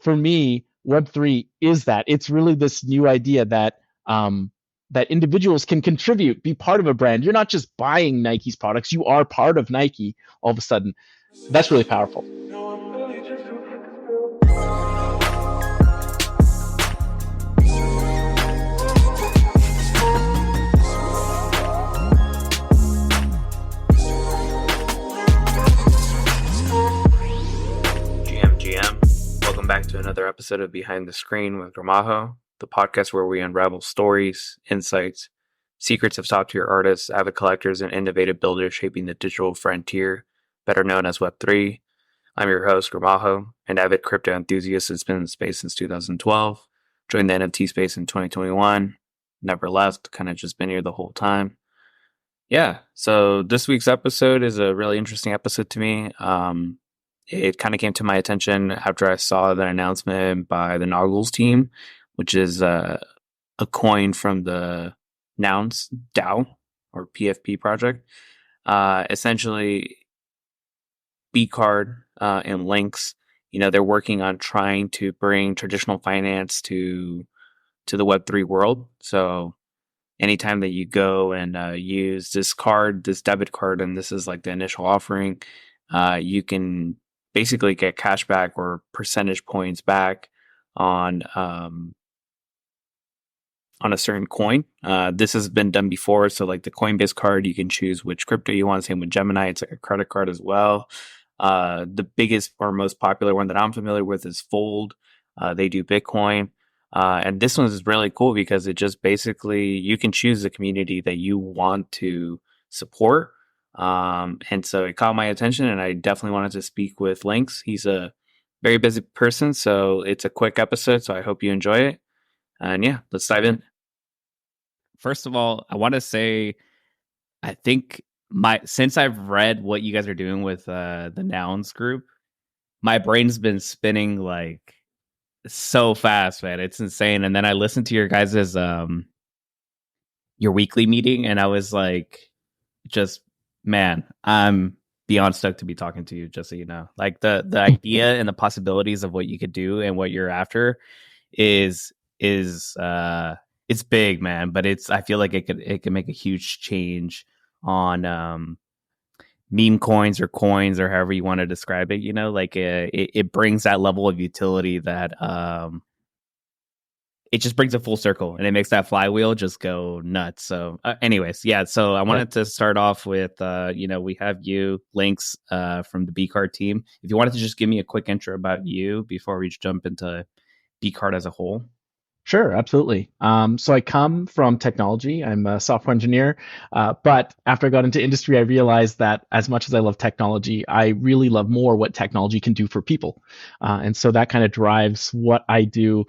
for me, Web3 is that. It's really this new idea that that individuals can contribute, be part of a brand. You're not just buying Nike's products; you are part of Nike. All of a sudden, that's really powerful. Welcome back to another episode of Behind the Screen with Gramajo, the podcast where we unravel stories, insights, secrets of top-tier artists, avid collectors, and innovative builders shaping the digital frontier, better known as Web3. I'm your host, Gramajo, an avid crypto enthusiast that's been in the space since 2012, joined the NFT space in 2021, never left, kind of just been here the whole time. Yeah, so this week's episode is a really interesting episode to me. It kind of came to my attention after I saw the announcement by the Noggles team, which is a coin from the Nouns DAO or PFP project. Essentially, Bcard and Links, they're working on trying to bring traditional finance to the Web3 world. So anytime that you go and use this card, this debit card, and this is like the initial offering, you can basically get cash back or percentage points back on a certain coin. This has been done before. So like the Coinbase card, you can choose which crypto you want. Same with Gemini. It's like a credit card as well. The biggest or most popular one that I'm familiar with is Fold. They do Bitcoin. And this one is really cool because it just basically, you can choose the community that you want to support. And so it caught my attention, and I definitely wanted to speak with Links. He's a very busy person, so it's a quick episode, so I hope you enjoy it. And yeah, let's dive in. First of all, I want to say, I think since I've read what you guys are doing with the Nouns group, my brain's been spinning like so fast, man. It's insane. And then I listened to your guys' your weekly meeting, and I was like, man, I'm beyond stoked to be talking to you, just so you know. Like the idea and the possibilities of what you could do and what you're after is it's big, man. But I feel like it could make a huge change on meme coins or however you want to describe it. Like it brings that level of utility that it just brings a full circle, and it makes that flywheel just go nuts. So anyways, yeah. So I wanted to start off with, we have you, Links, from the Bcard team. If you wanted to just give me a quick intro about you before we jump into Bcard as a whole. Sure, absolutely. So I come from technology. I'm a software engineer, but after I got into industry, I realized that as much as I love technology, I really love more what technology can do for people. And so that kind of drives what I do.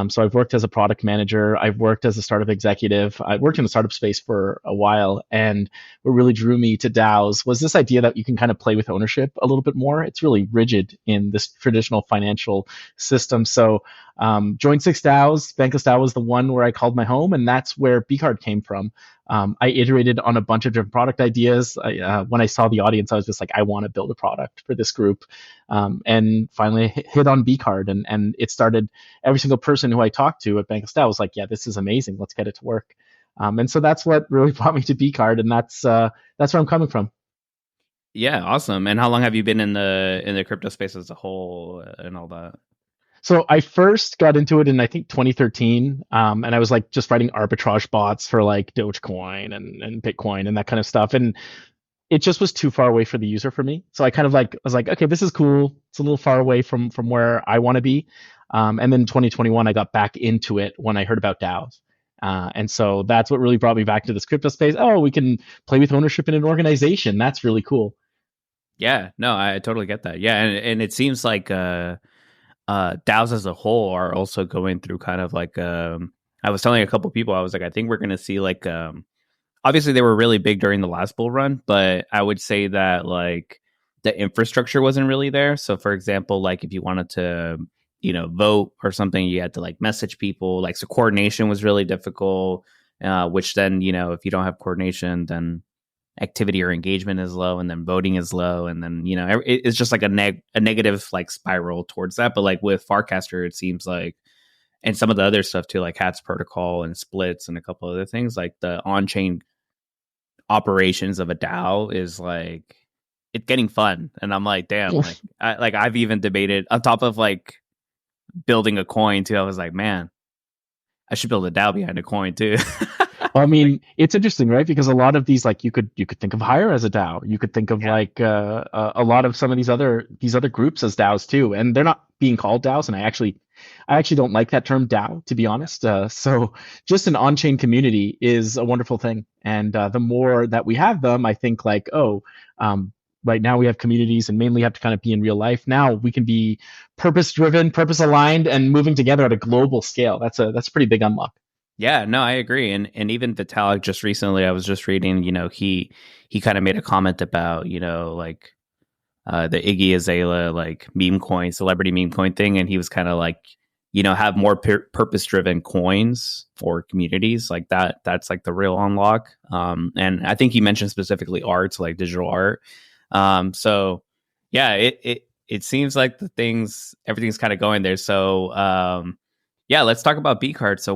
So I've worked as a product manager. I've worked as a startup executive. I worked in the startup space for a while. And what really drew me to DAOs was this idea that you can kind of play with ownership a little bit more. It's really rigid in this traditional financial system. So joined 6 DAOs. Bankless DAO was the one where I called my home, and that's where Bcard came from. I iterated on a bunch of different product ideas. When I saw the audience, I was just like, I want to build a product for this group, and finally hit on Bcard, and it started. Every single person who I talked to at Bankless DAO was like, yeah, this is amazing. Let's get it to work. And so that's what really brought me to Bcard, and that's where I'm coming from. Yeah, awesome. And how long have you been in the crypto space as a whole and all that? So I first got into it in, I think, 2013, and I was like just writing arbitrage bots for like Dogecoin and Bitcoin and that kind of stuff, and it just was too far away for the user for me. So I kind of was like, okay, this is cool. It's a little far away from where I want to be. And then 2021, I got back into it when I heard about DAOs. And so that's what really brought me back to this crypto space. Oh, we can play with ownership in an organization. That's really cool. Yeah, no, I totally get that. Yeah, and it seems like DAOs as a whole are also going through kind of like I was telling a couple of people, I was like, I think we're going to see like obviously they were really big during the last bull run, but I would say that like the infrastructure wasn't really there. So for example, like if you wanted to vote or something, you had to like message people, like, so coordination was really difficult, which then if you don't have coordination, then activity or engagement is low, and then voting is low, and then it's just like a negative like spiral towards that. But like with Farcaster, it seems like, and some of the other stuff too, like Hats Protocol and Splits and a couple other things, like the on-chain operations of a DAO is like it's getting fun. And I'm like, damn, I've even debated on top of like building a coin too. I was like, man, I should build a DAO behind a coin too. Well, I mean, it's interesting, right? Because a lot of these, like, you could think of Hire as a DAO. You could think of like a lot of some of these other groups as DAOs too, and they're not being called DAOs. And I actually don't like that term DAO, to be honest. So just an on-chain community is a wonderful thing, and the more that we have them, I think like, right now we have communities and mainly have to kind of be in real life. Now we can be purpose-driven, purpose-aligned, and moving together at a global scale. That's a pretty big unlock. Yeah, no, I agree. And even Vitalik just recently, I was just reading, he kind of made a comment about, like the Iggy Azalea like meme coin, celebrity meme coin thing. And he was kind of like, have more purpose driven coins for communities like that. That's like the real unlock. And I think he mentioned specifically art, like digital art. So yeah, it seems like everything's kind of going there. So yeah, let's talk about Bcard. So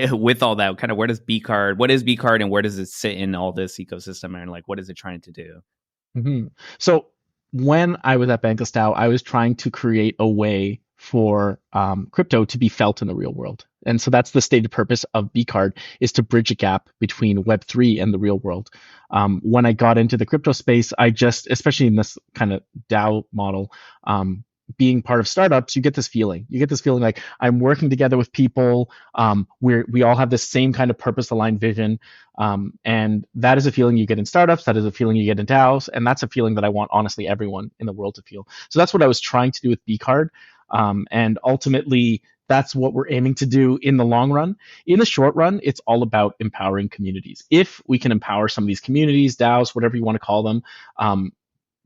with all that, kind of what is Bcard and where does it sit in all this ecosystem, and like what is it trying to do? Mm-hmm. So when I was at Bankless, I was trying to create a way for crypto to be felt in the real world. And so that's the stated purpose of Bcard, is to bridge a gap between Web3 and the real world. When I got into the crypto space, especially in this kind of DAO model, being part of startups, you get this feeling. Like I'm working together with people. We all have this same kind of purpose-aligned vision, and that is a feeling you get in startups. That is a feeling you get in DAOs, and that's a feeling that I want honestly everyone in the world to feel. So that's what I was trying to do with Bcard, and ultimately that's what we're aiming to do in the long run. In the short run, it's all about empowering communities. If we can empower some of these communities, DAOs, whatever you want to call them,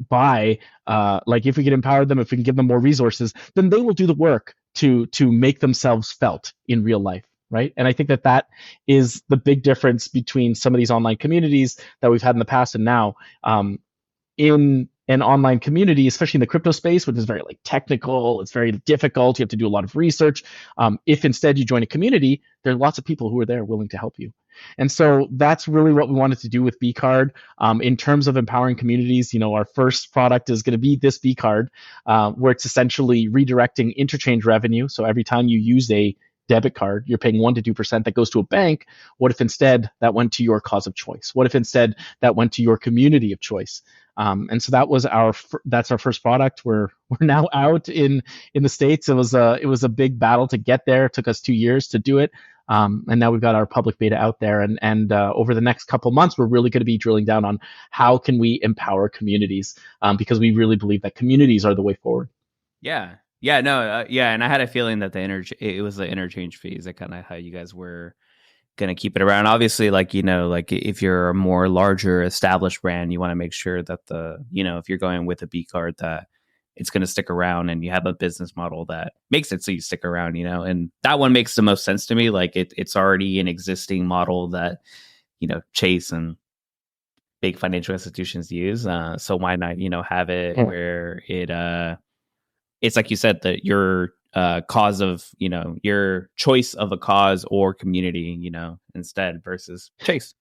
like if we can empower them, if we can give them more resources, then they will do the work to make themselves felt in real life, right? And I think that is the big difference between some of these online communities that we've had in the past and now. In an online community, especially in the crypto space, which is very like technical, it's very difficult, you have to do a lot of research. If instead you join a community, there are lots of people who are there willing to help you. And so that's really what we wanted to do with Bcard. In terms of empowering communities, our first product is going to be this Bcard, where it's essentially redirecting interchange revenue. So every time you use a debit card, you're paying 1% to 2% that goes to a bank. What if instead that went to your cause of choice? What if instead that went to your community of choice? And so that's our first product. We're now out in the States. It was a big battle to get there. It took us 2 years to do it. And now we've got our public beta out there. And over the next couple months, we're really going to be drilling down on how can we empower communities, because we really believe that communities are the way forward. Yeah. And I had a feeling that it was the interchange fees, that kind of how you guys were going to keep it around. Obviously, like if you're a more larger established brand, you want to make sure that if you're going with a Bcard, that it's going to stick around and you have a business model that makes it so you stick around, and that one makes the most sense to me. Like it's already an existing model that Chase and big financial institutions use, so why not have it where it's like you said, that your cause of your choice of a cause or community instead versus Chase.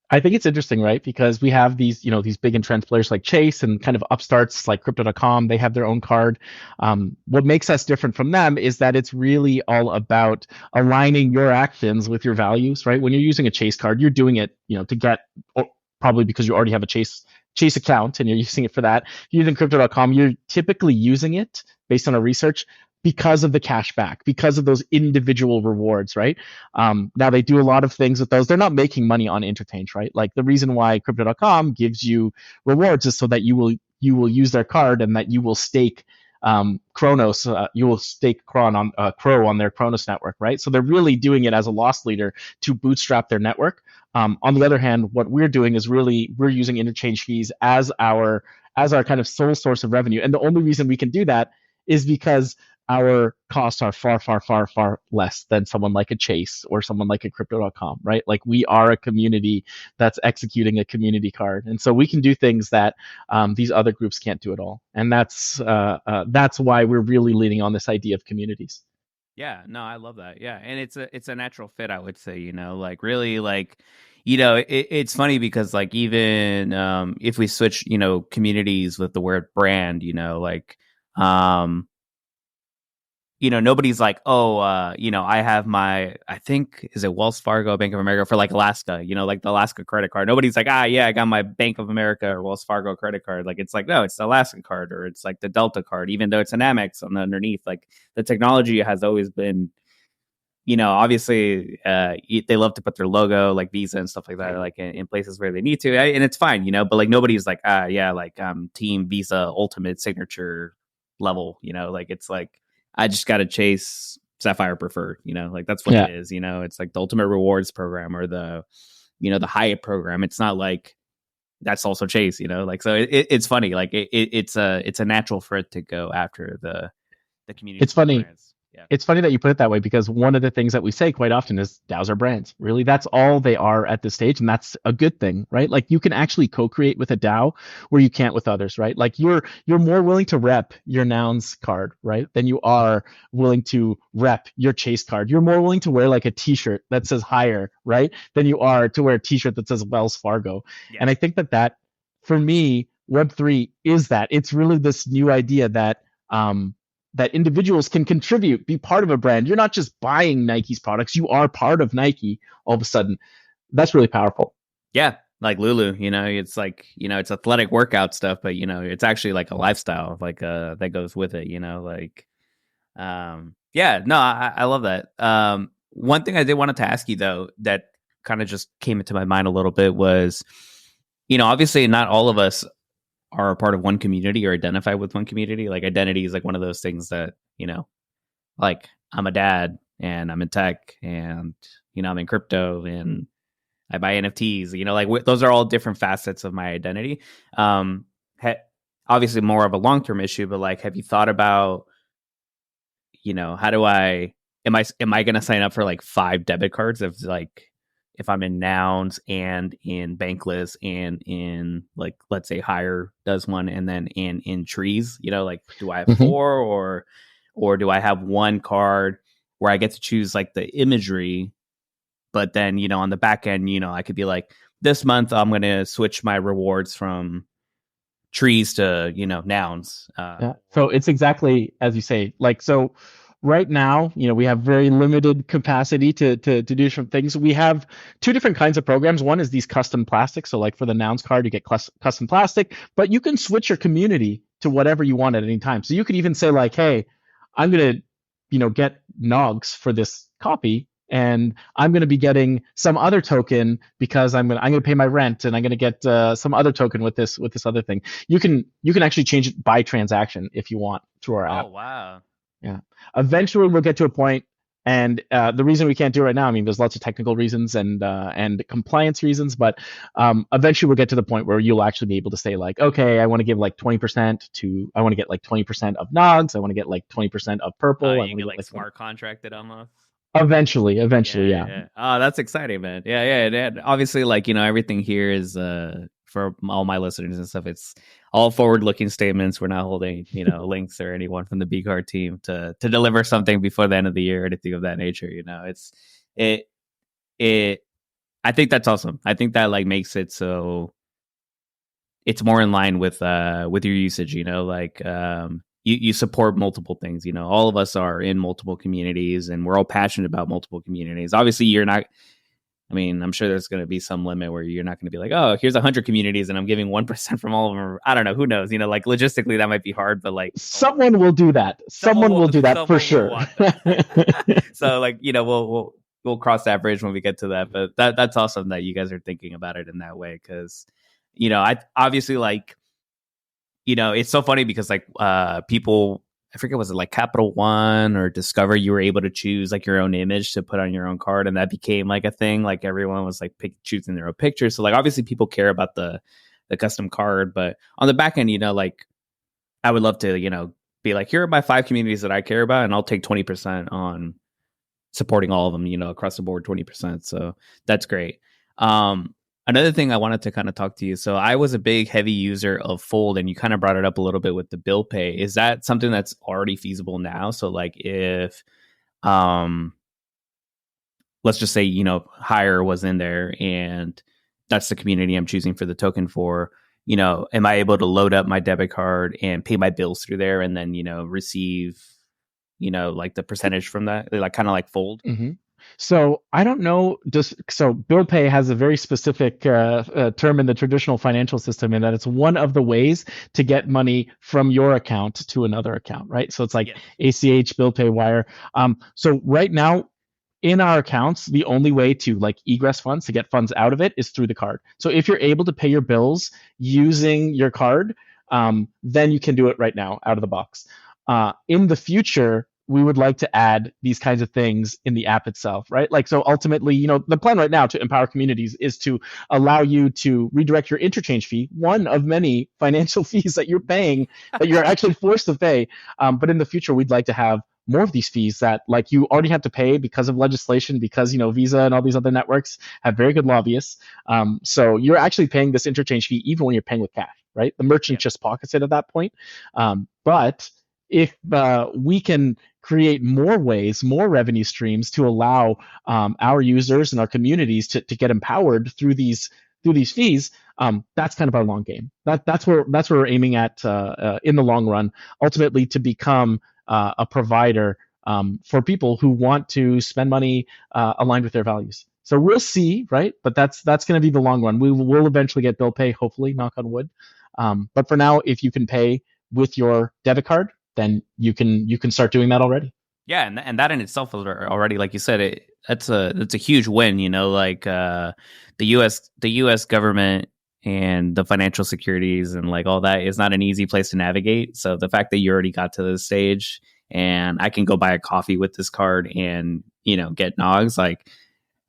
I think it's interesting, right? Because we have these big entrenched players like Chase and kind of upstarts like Crypto.com. They have their own card. What makes us different from them is that it's really all about aligning your actions with your values, right? When you're using a Chase card, you're doing it to get, probably because you already have a Chase account and you're using it for that. If you're using Crypto.com, you're typically using it based on our research because of the cash back, because of those individual rewards, right? Now they do a lot of things with those. They're not making money on interchange, right? Like the reason why Crypto.com gives you rewards is so that you will use their card and that you will stake Chronos, you will stake Crow on their Chronos network, right? So they're really doing it as a loss leader to bootstrap their network. On the other hand, what we're doing is we're using interchange fees as our kind of sole source of revenue. And the only reason we can do that is because our costs are far, far, far, far less than someone like a Chase or someone like a crypto.com, right? Like we are a community that's executing a community card. And so we can do things that these other groups can't do at all. And that's why we're really leaning on this idea of communities. Yeah, no, I love that. Yeah, and it's a natural fit, I would say. Like really, like it's funny because like even if we switch, communities with the word brand, like um nobody's like, oh, I have I think, is it Wells Fargo, Bank of America for like Alaska, like the Alaska credit card. Nobody's like, yeah, I got my Bank of America or Wells Fargo credit card. Like, it's like, no, it's the Alaska card or it's like the Delta card, even though it's an Amex on the underneath. Like, the technology has always been, obviously, they love to put their logo, like Visa and stuff like that, like in places where they need to. And it's fine, but like nobody's like, yeah, like Team Visa Ultimate Signature level, like it's like, I just got to chase Sapphire Preferred, like that's what Yeah. it is. It's like the Ultimate Rewards program or the Hyatt program. It's not like that's also Chase, like, so it's funny. Like it's a natural for it to go after the community. It's funny. Brands. Yeah. It's funny that you put it that way because one of the things that we say quite often is DAOs are brands. Really, that's all they are at this stage, and that's a good thing, right? Like you can actually co-create with a DAO where you can't with others, right? Like you're more willing to rep your Nouns card, right, than you are willing to rep your Chase card. You're more willing to wear like a T-shirt that says Higher, right, than you are to wear a T-shirt that says Wells Fargo. Yeah. And I think that for me, Web3 is that. It's really this new idea that that individuals can contribute, be part of a brand. You're not just buying Nike's products, you are part of Nike all of a sudden. That's really powerful. Yeah, like Lulu, it's like, it's athletic workout stuff, but it's actually like a lifestyle, like that goes with it, like yeah, no, I love that. One thing I did wanted to ask you though, that kind of just came into my mind a little bit was, obviously not all of us are a part of one community or identify with one community. Like identity is like one of those things that, like I'm a dad and I'm in tech and, I'm in crypto and I buy NFTs, like those are all different facets of my identity. Obviously more of a long-term issue, but like, have you thought about, how do am I going to sign up for like 5 debit cards if I'm in Nouns and in Bankless and in like, let's say Hire does one and then in Trees, like do I have 4 or do I have one card where I get to choose like the imagery, but then, on the back end, I could be like, this month I'm going to switch my rewards from Trees to, Nouns. Yeah. So it's exactly as you say, like, so right now, we have very limited capacity to do different things. We have 2 different kinds of programs. One is these custom plastic. So like for the Nouns card, you get custom plastic, but you can switch your community to whatever you want at any time. So you could even say like, hey, I'm going to, get Nogs for this copy. And I'm going to be getting some other token because I'm going to pay my rent, and I'm going to get some other token with this other thing. You can actually change it by transaction if you want through our app. Oh wow! Yeah. Eventually, we'll get to a point, and the reason we can't do it right now, I mean, there's lots of technical reasons and compliance reasons, but eventually we'll get to the point where you'll actually be able to say like, okay, I want to give like 20% to, I want to get like 20% of Nogs, I want to get like 20% of Purple. You get like smart contracted almost. Eventually, yeah. Oh, that's exciting, man. Yeah. Obviously, like, everything here is for all my listeners and stuff, it's all forward-looking statements. We're not holding, links or anyone from the Bcard team to deliver something before the end of the year or anything of that nature. I think that's awesome. I think that like makes it so it's more in line with your usage. Like you support multiple things. All of us are in multiple communities and we're all passionate about multiple communities. Obviously, you're not. I mean, I'm sure there's going to be some limit where you're not going to be like, oh, here's 100 communities and I'm giving 1% from all of them. I don't know. Who knows? Like logistically that might be hard, but like someone will do that. Someone will do that for sure. So like, we'll cross that bridge when we get to that. But that's awesome that you guys are thinking about it in that way. Cause I obviously like, it's so funny because like people, I forget, was it like Capital One or Discover, you were able to choose like your own image to put on your own card, and that became like a thing. Like everyone was like choosing their own picture. So like obviously people care about the custom card, but on the back end, like I would love to, be like, here are my 5 communities that I care about, and I'll take 20% on supporting all of them, across the board, 20%. So that's great. Another thing I wanted to kind of talk to you. So I was a big heavy user of Fold, and you kind of brought it up a little bit with the bill pay. Is that something that's already feasible now? So like if, let's just say, Hire was in there and that's the community I'm choosing for the token for, am I able to load up my debit card and pay my bills through there and then, receive, like the percentage from that, like kind of like Fold? Mm-hmm. So I don't know. So bill pay has a very specific term in the traditional financial system, in that it's one of the ways to get money from your account to another account, right? So it's like ACH, bill pay, wire. So right now, in our accounts, the only way to like egress funds, to get funds out of it, is through the card. So if you're able to pay your bills using your card, then you can do it right now out of the box. In the future, we would like to add these kinds of things in the app itself, right? Like, so ultimately, the plan right now to empower communities is to allow you to redirect your interchange fee, one of many financial fees that you're paying, that you're actually forced to pay. But in the future, we'd like to have more of these fees that like you already have to pay because of legislation, because Visa and all these other networks have very good lobbyists. So you're actually paying this interchange fee even when you're paying with cash, right? The merchant just pockets it at that point. But if we can create more ways, more revenue streams to allow our users and our communities to get empowered through these fees, that's kind of our long game. That's where we're aiming at in the long run, ultimately to become a provider for people who want to spend money aligned with their values. So we'll see, right? But that's going to be the long run. We will eventually get bill pay, hopefully, knock on wood. But for now, if you can pay with your debit card, then you can start doing that already. Yeah, and that in itself is already, like you said, that's a huge win. Like the U.S. government and the financial securities and like all that is not an easy place to navigate. So the fact that you already got to this stage and I can go buy a coffee with this card and get nogs, like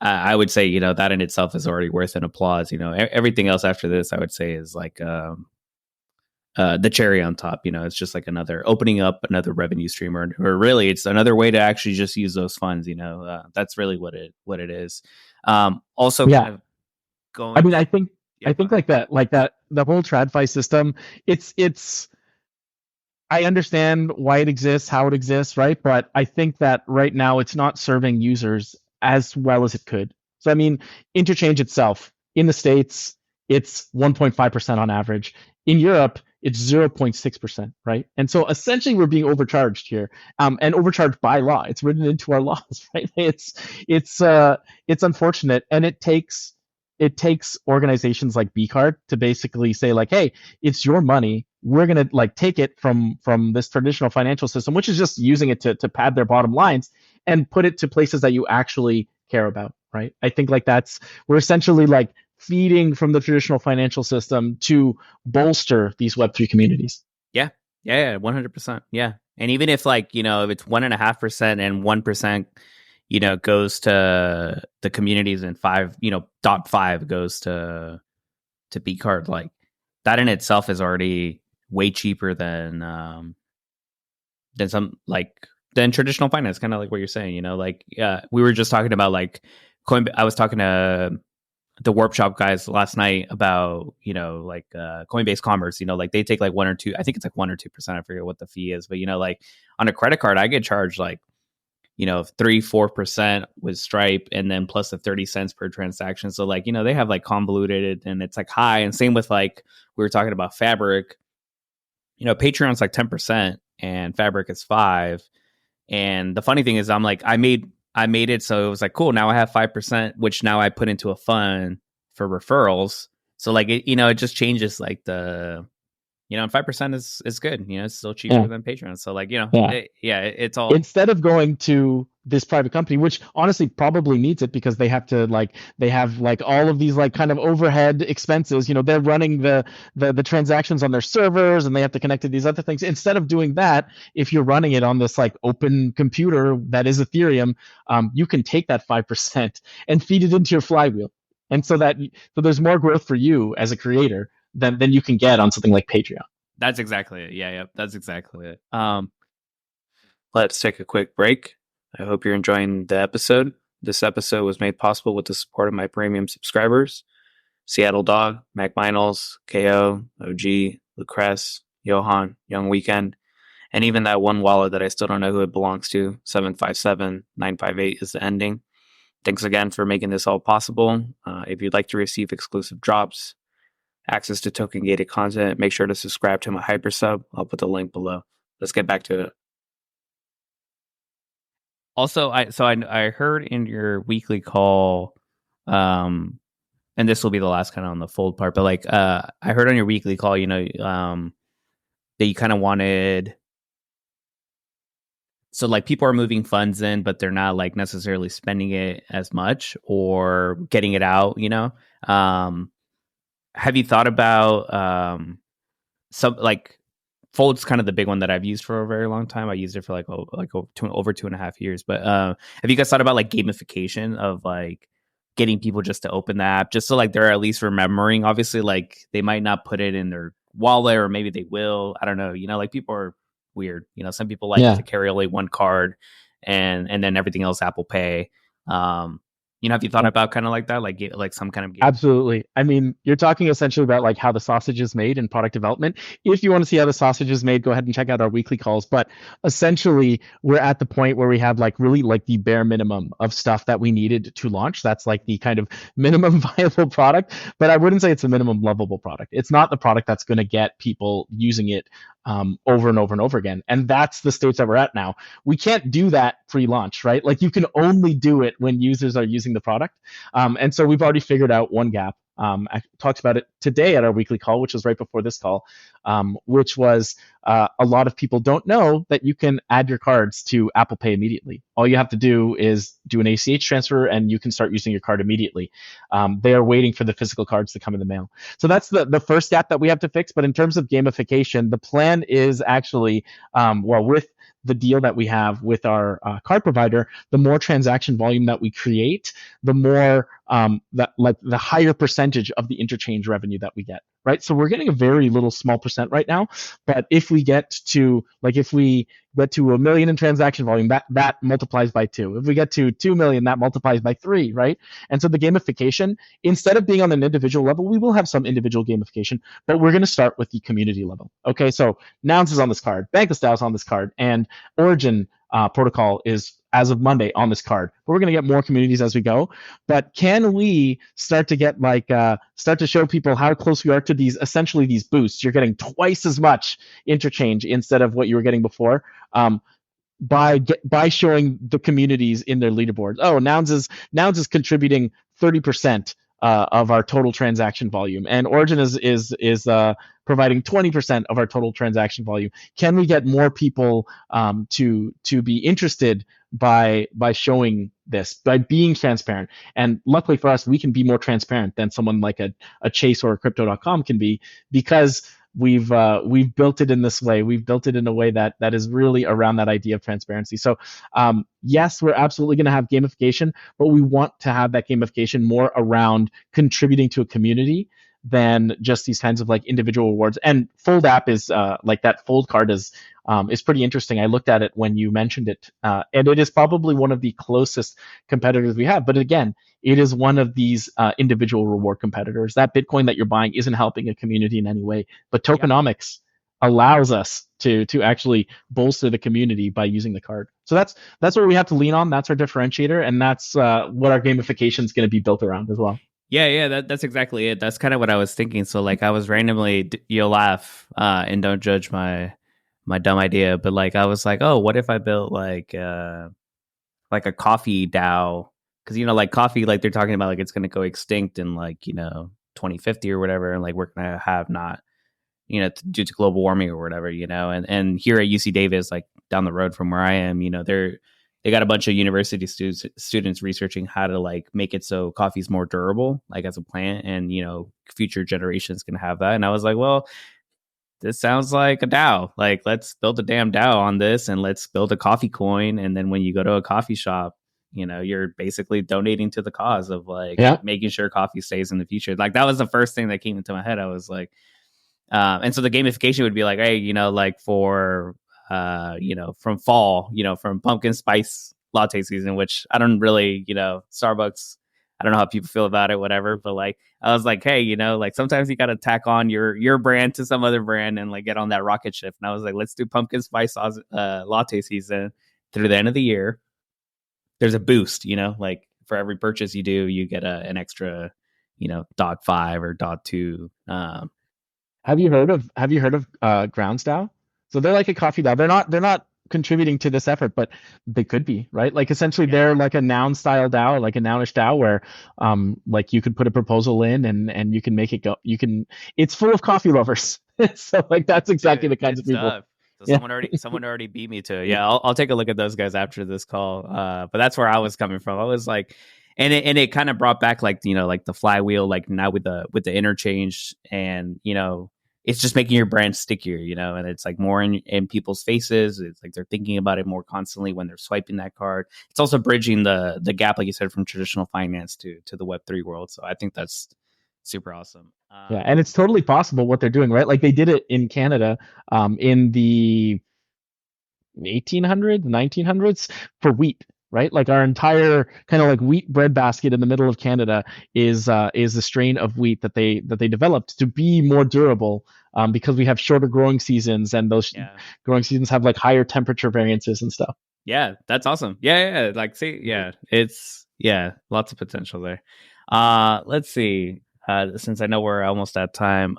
I would say that in itself is already worth an applause. Everything else after this, I would say, is like the cherry on top. It's just like opening up another revenue stream, or really it's another way to actually just use those funds. That's really what it is. Also, yeah. kind of going. I mean, I think like that the whole TradFi system, it's I understand why it exists, how it exists, right? But I think that right now it's not serving users as well as it could. So I mean, interchange itself in the States, it's 1.5% on average. In Europe, it's 0.6%, right? And so essentially we're being overcharged here, and overcharged by law. It's written into our laws, right? It's unfortunate, and it takes organizations like Bcard to basically say like, hey, it's your money. We're gonna like take it from this traditional financial system, which is just using it to pad their bottom lines, and put it to places that you actually care about, right? I think like we're essentially like feeding from the traditional financial system to bolster these Web3 communities. Yeah, 100%. Yeah, and even if like if it's 1.5% and 1% goes to the communities, and 5 goes to Bcard, like that in itself is already way cheaper than traditional finance, kind of like what you're saying. Like we were just talking about like I was talking to the Warp Shop guys last night about Coinbase Commerce. Like they take like 1 or 2, I think it's like 1 or 2%, I forget what the fee is, but like on a credit card I get charged like 3-4% with Stripe, and then plus the 30 cents per transaction. So like they have like convoluted, and it's like high. And same with like we were talking about Fabric. Patreon's like 10% and Fabric is 5%. And the funny thing is, I'm like, I made it so it was like, cool, now I have 5%, which now I put into a fund for referrals. So like it just changes like the and 5% is good. It's still cheaper than Patreon. So like it's all, instead of going to this private company, which honestly probably needs it because they have all of these like kind of overhead expenses. They're running the transactions on their servers, and they have to connect to these other things. Instead of doing that, if you're running it on this like open computer that is Ethereum, you can take that 5% and feed it into your flywheel, and so there's more growth for you as a creator than you can get on something like Patreon. That's exactly it. Yeah, that's exactly it. Let's take a quick break. I hope you're enjoying the episode. This episode was made possible with the support of my premium subscribers: Seattle Dog, Mac Miles, KO, OG, Lucrece, Johan, Young Weekend, and even that one wallet that I still don't know who it belongs to, 757958 is the ending. Thanks again for making this all possible. If you'd like to receive exclusive drops, access to token gated content, make sure to subscribe to my hyper sub. I'll put the link below. Let's get back to it. Also, I heard in your weekly call, and this will be the last kind of on the fold part, but like I heard on your weekly call, that you kind of wanted, so like people are moving funds in, but they're not like necessarily spending it as much or getting it out, have you thought about some like Fold's kind of the big one that I've used for a very long time. I used it for like over 2.5 years. But have you guys thought about like gamification of like getting people just to open the app, just so like they're at least remembering? Obviously, like they might not put it in their wallet, or maybe they will. I don't know. Like people are weird. Some people like Yeah. to carry only one card and then everything else Apple Pay. Have you thought about kind of like that, like some kind of game? Absolutely. I mean, you're talking essentially about like how the sausage is made in product development. If you want to see how the sausage is made, go ahead and check out our weekly calls. But essentially, we're at the point where we have like really like the bare minimum of stuff that we needed to launch. That's like the kind of minimum viable product. But I wouldn't say it's a minimum lovable product. It's not the product that's going to get people using it over and over and over again. And that's the stage that we're at now. We can't do that pre-launch, right? Like you can only do it when users are using the product. And so we've already figured out one gap. I talked about it today at our weekly call, which was right before this call, which was a lot of people don't know that you can add your cards to Apple Pay immediately. All you have to do is do an ACH transfer and you can start using your card immediately. They are waiting for the physical cards to come in the mail. So that's the first gap that we have to fix. But in terms of gamification, the plan is actually, with the deal that we have with our card provider, the more transaction volume that we create, the more that like the higher percentage of the interchange revenue that we get, right? So we're getting a very little small percent right now, but if we get to $1 million in transaction volume, that multiplies by 2. If we get to 2 million, that multiplies by 3, right? And so the gamification, instead of being on an individual level, we will have some individual gamification, but we're going to start with the community level. Okay, so Nouns is on this card, Bankless DAO is on this card, and Origin protocol is, as of Monday, on this card. But we're going to get more communities as we go. But can we start to get start to show people how close we are to these boosts? You're getting twice as much interchange instead of what you were getting before. By showing the communities in their leaderboards. Oh, Nouns is contributing 30% of our total transaction volume, and Origin is providing 20% of our total transaction volume. Can we get more people to be interested by showing this, by being transparent? And luckily for us, we can be more transparent than someone like a Chase or a Crypto.com can be, because we've built it in this way. We've built it in a way that is really around that idea of transparency. So yes, we're absolutely going to have gamification, but we want to have that gamification more around contributing to a community than just these kinds of like individual rewards. And Fold app is like that Fold card is pretty interesting. I looked at it when you mentioned it, and it is probably one of the closest competitors we have. But again, it is one of these individual reward competitors. That Bitcoin that you're buying isn't helping a community in any way, but tokenomics allows us to actually bolster the community by using the card. So that's what we have to lean on. That's our differentiator, and that's what our gamification is going to be built around as well. Yeah, that's exactly it. That's kind of what I was thinking. So like I was randomly, you'll laugh and don't judge my dumb idea, but like I was like, oh, what if I built like a coffee DAO? Because like coffee, like they're talking about like it's going to go extinct in like 2050 or whatever, and like we're going to have not due to global warming or whatever, and here at UC Davis, like down the road from where I am, they got a bunch of university students researching how to like make it so coffee's more durable, like as a plant, and future generations can have that. And I was like, well, this sounds like a DAO. Like, let's build a damn DAO on this, and let's build a coffee coin. And then when you go to a coffee shop, you're basically donating to the cause of like making sure coffee stays in the future. Like that was the first thing that came into my head. I was like, And so the gamification would be like, hey, like for from fall, from pumpkin spice latte season, which I don't really, Starbucks, I don't know how people feel about it, whatever. But like, I was like, hey, like sometimes you got to tack on your brand to some other brand and like get on that rocket ship. And I was like, let's do pumpkin spice latte season through the end of the year. There's a boost, like for every purchase you do, you get an extra, .5 or .2. Have you heard of Grounds DAO? So they're like a coffee DAO. They're not contributing to this effort, but they could be, right? Like essentially Yeah. they're like a noun style DAO, like a nounish DAO where like you could put a proposal in and you can make it go. It's full of coffee lovers. So like that's exactly Dude, the kinds good of people. stuff. So Yeah. someone already beat me to it. Yeah, I'll take a look at those guys after this call. But that's where I was coming from. I was like, and it kind of brought back like like the flywheel, like now with the interchange, and it's just making your brand stickier, and it's like more in people's faces. It's like they're thinking about it more constantly when they're swiping that card. It's also bridging the gap, like you said, from traditional finance to the Web3 world. So I think that's super awesome. Yeah, and it's totally possible what they're doing, right? Like they did it in Canada in the 1800s, 1900s for wheat, right? Like our entire kind of like wheat bread basket in the middle of Canada is a strain of wheat that they developed to be more durable because we have shorter growing seasons and those Yeah. growing seasons have like higher temperature variances and stuff. Yeah, that's awesome. Yeah. Like, see, yeah, it's lots of potential there. Let's see. Since I know we're almost at time.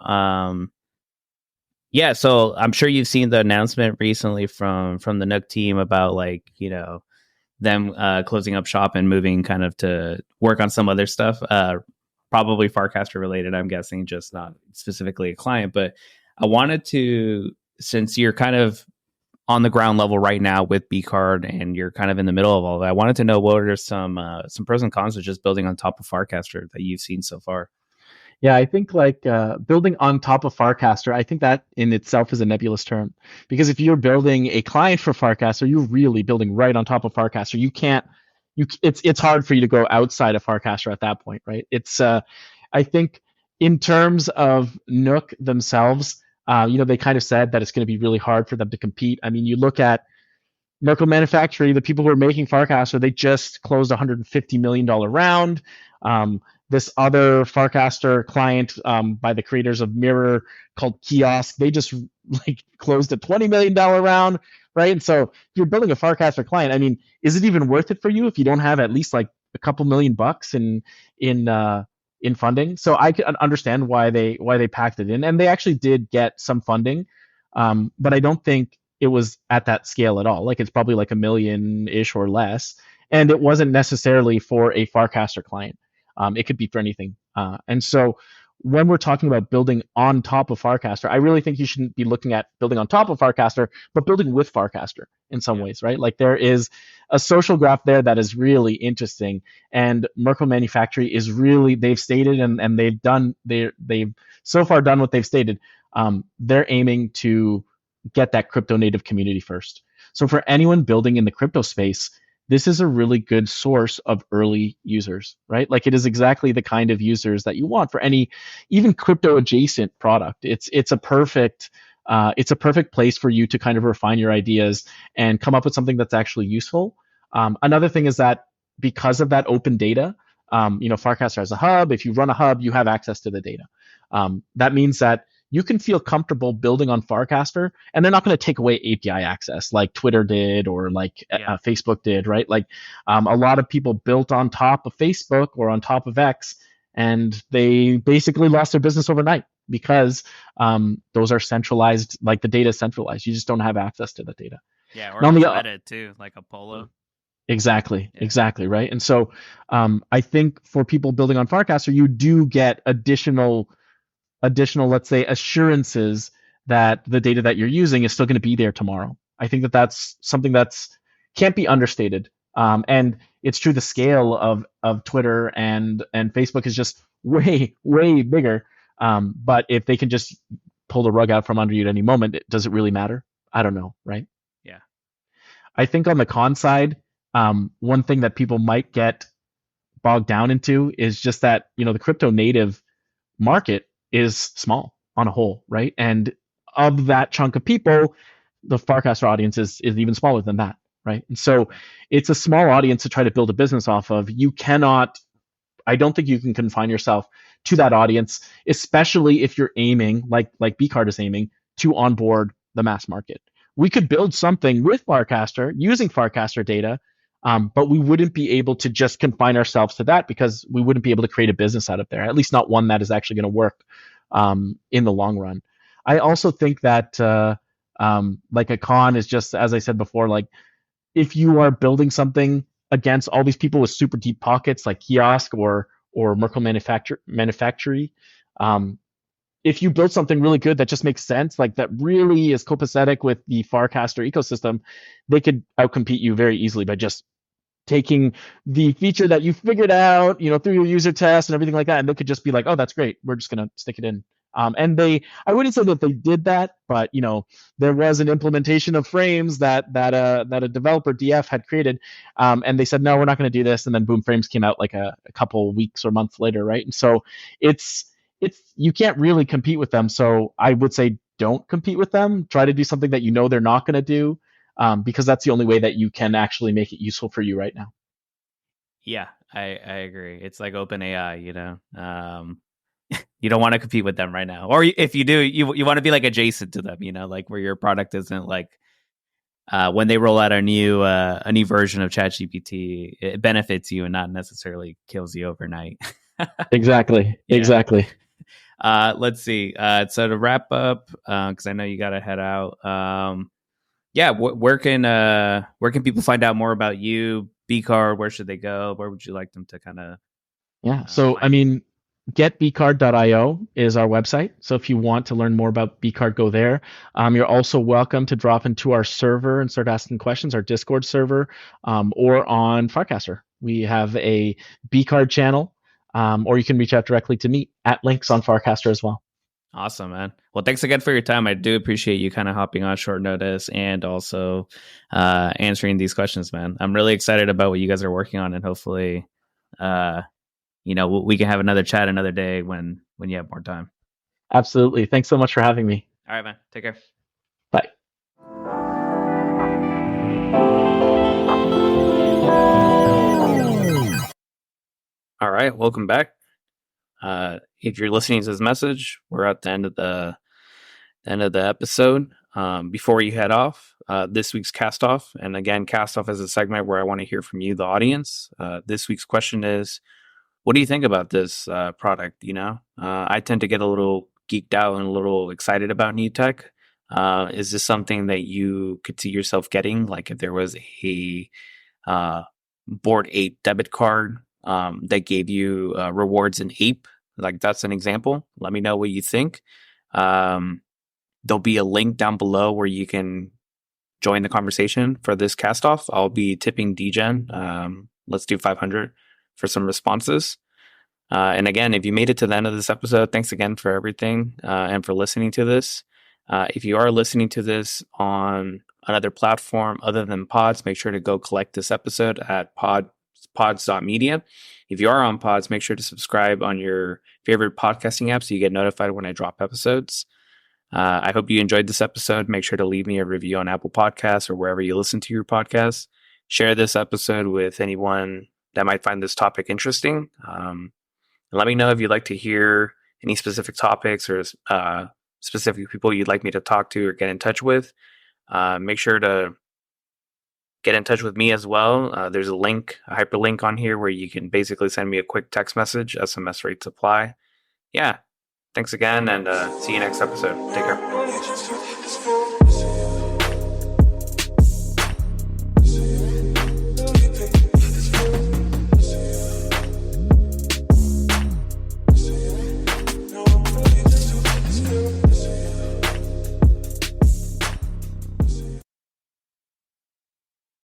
Yeah, so I'm sure you've seen the announcement recently from the Nook team about like, them closing up shop and moving kind of to work on some other stuff. Probably Farcaster related, I'm guessing, just not specifically a client. But I wanted to, since you're kind of on the ground level right now with Bcard and you're kind of in the middle of all that, I wanted to know what are some pros and cons of just building on top of Farcaster that you've seen so far. Yeah, I think like building on top of Farcaster, I think that in itself is a nebulous term because if you're building a client for Farcaster, you're really building right on top of Farcaster. You can't, it's hard for you to go outside of Farcaster at that point, right? I think in terms of Nook themselves, they kind of said that it's going to be really hard for them to compete. I mean, you look at Merkle Manufacturing, the people who are making Farcaster, they just closed a $150 million round. This other Farcaster client by the creators of Mirror called Kiosk, they just like closed a $20 million round, right? And so if you're building a Farcaster client, I mean, is it even worth it for you if you don't have at least like a couple $1 million in funding? So I can understand why they packed it in, and they actually did get some funding, but I don't think it was at that scale at all. Like it's probably like a million-ish or less, and it wasn't necessarily for a Farcaster client. It could be for anything. And so when we're talking about building on top of Farcaster, I really think you shouldn't be looking at building on top of Farcaster, but building with Farcaster in some Yeah. ways, right? Like there is a social graph there that is really interesting, and Merkle Manufacturing is really, they've stated and they've so far done what they've stated. They're aiming to get that crypto native community first. So for anyone building in the crypto space, this is a really good source of early users, right? Like it is exactly the kind of users that you want for any, even crypto adjacent product. It's a perfect place for you to kind of refine your ideas and come up with something that's actually useful. Another thing is that because of that open data, Farcaster has a hub. If you run a hub, you have access to the data. That means that you can feel comfortable building on Farcaster, and they're not going to take away API access like Twitter did or like Facebook did, right? Like a lot of people built on top of Facebook or on top of X, and they basically lost their business overnight because those are centralized, like the data is centralized. You just don't have access to the data. Yeah, or And on like the Reddit too, like Apollo. Exactly, right? And so I think for people building on Farcaster, you do get additional, let's say, assurances that the data that you're using is still going to be there tomorrow. I think that that's something that's can't be understated. And it's true, the scale of Twitter and Facebook is just way bigger. But if they can just pull the rug out from under you at any moment, does it really matter? I don't know, right? Yeah. I think on the con side, one thing that people might get bogged down into is just that the crypto native market is small. on a whole, right? And of that chunk of people, the Farcaster audience is even smaller than that, right? And so it's a small audience to try to build a business off of. You cannot, I don't think you can confine yourself to that audience, especially if you're aiming, like Bcard is aiming, to onboard the mass market. We could build something with Farcaster using Farcaster data, but we wouldn't be able to just confine ourselves to that because we wouldn't be able to create a business out of there, at least not one that is actually going to work in the long run. I also think that like a con is just, as I said before, like if you are building something against all these people with super deep pockets like Kiosk or Merkle Manufactory, if you build something really good that just makes sense, like that really is copacetic with the Farcaster ecosystem, they could outcompete you very easily by just taking the feature that you figured out, through your user test and everything like that, and they could just be like, "Oh, that's great. We're just gonna stick it in." And I wouldn't say that they did that, but there was an implementation of frames that a developer DF had created, and they said, "No, we're not going to do this." And then boom, frames came out like a couple weeks or months later, right? And so it's you can't really compete with them. So I would say don't compete with them. Try to do something that they're not going to do, because that's the only way that you can actually make it useful for you right now. Yeah, I agree. It's like OpenAI, you don't want to compete with them right now, or if you do, you want to be like adjacent to them, like where your product isn't like when they roll out a new version of ChatGPT, it benefits you and not necessarily kills you overnight. Exactly. Yeah. Exactly. Let's see. So to wrap up, because I know you got to head out. Yeah, where can people find out more about you, Bcard? Where should they go? Where would you like them to kind of? Yeah. So I mean, getbcard.io is our website. So if you want to learn more about Bcard, go there. You're also welcome to drop into our server and start asking questions, our Discord server, or on Farcaster. We have a Bcard channel, or you can reach out directly to me at links on Farcaster as well. Awesome, man. Well, thanks again for your time. I do appreciate you kind of hopping on short notice and also answering these questions, man. I'm really excited about what you guys are working on, and hopefully, we can have another chat another day when you have more time. Absolutely. Thanks so much for having me. All right, man. Take care. Bye. All right, welcome back. If you're listening to this message, we're at the end of the episode. Before you head off, this week's cast off, and again, cast off is a segment where I want to hear from you, the audience. This week's question is, what do you think about this product? I tend to get a little geeked out and a little excited about new tech. Is this something that you could see yourself getting? Like if there was a Bored Ape debit card that gave you rewards in Ape, like that's an example. Let me know what you think. There'll be a link down below where you can join the conversation for this cast off. I'll be tipping DGen. Let's do 500 for some responses. And again, if you made it to the end of this episode, thanks again for everything and for listening to this. If you are listening to this on another platform other than Pods, make sure to go collect this episode at pods.media. If you are on Pods, make sure to subscribe on your favorite podcasting app so you get notified when I drop episodes. I hope you enjoyed this episode. Make sure to leave me a review on Apple Podcasts or wherever you listen to your podcasts. Share this episode with anyone that might find this topic interesting. Let me know if you'd like to hear any specific topics or specific people you'd like me to talk to or get in touch with. Make sure to get in touch with me as well. There's a hyperlink on here where you can basically send me a quick text message. SMS rates apply. Yeah. Thanks again, and see you next episode. Take care.